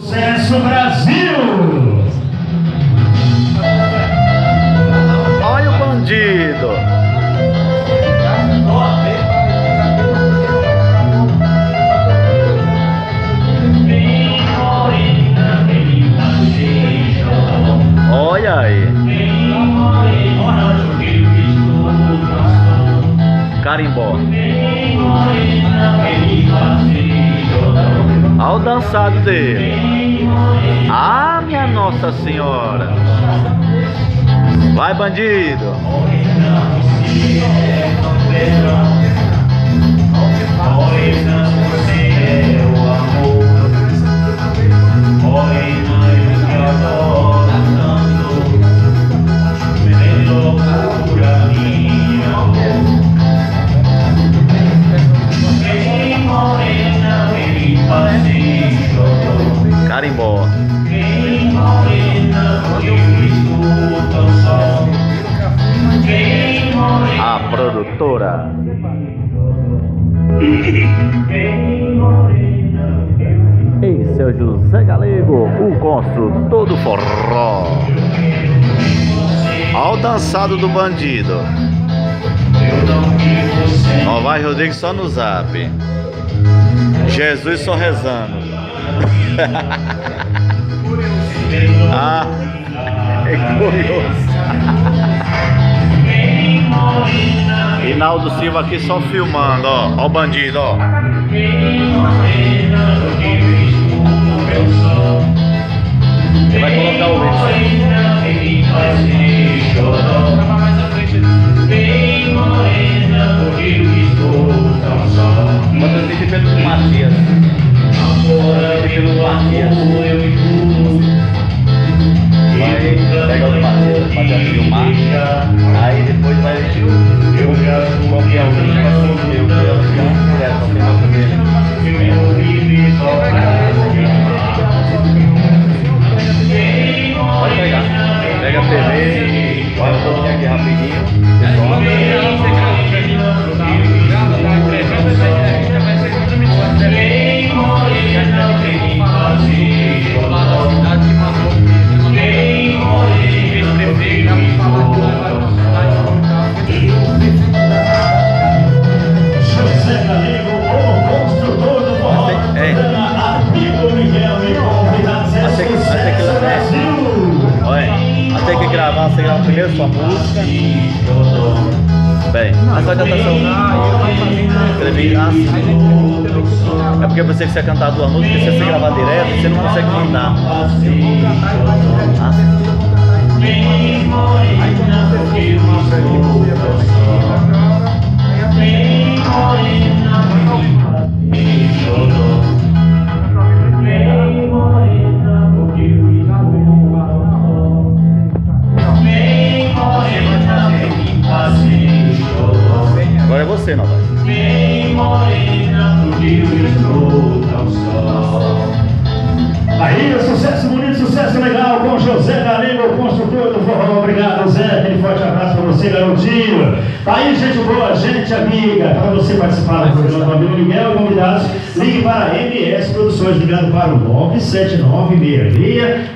Sucesso Brasil! Olha o bandido! Olha aí! Carimbó! Olha o dançado dele! Ah, minha Nossa Senhora! Vai, bandido! Carimbó. A produtora. Esse é o José Galego, o construtor do forró. Olha o dançado do bandido. Novaes Rodrigues só no zap. Jesus só rezando. Ah, é curioso. Rinaldo Silva aqui só filmando, ó. Ó o bandido, ó. Ele vai colocar o Bota o sentimento do Matias. Pelo Matias. Vai pegar o Matias filmar. Aí depois vai copiar o link, vai subir o que é o pode pegar. Pega a TV, vai um pouquinho aqui rapidinho. José Galego, o construtor do forró. Amigo Miguel e convidados Sucesso Brasil! Olha, até que gravar, você grava primeiro sua música. Bem, mas vai cantar seu escrevi. É porque você que você cantar duas músicas, se você gravar direto, você não consegue mandar. Agora é você, Novaes. Aí, sucesso bonito, sucesso legal com José Galego, construtor do forró. Obrigado, Zé. Aquele forte abraço pra você, garotinho. Aí, gente boa, gente amiga. Para você participar do programa do amigo Miguel e convidados, ligue para a MS Produções, ligando para o 97966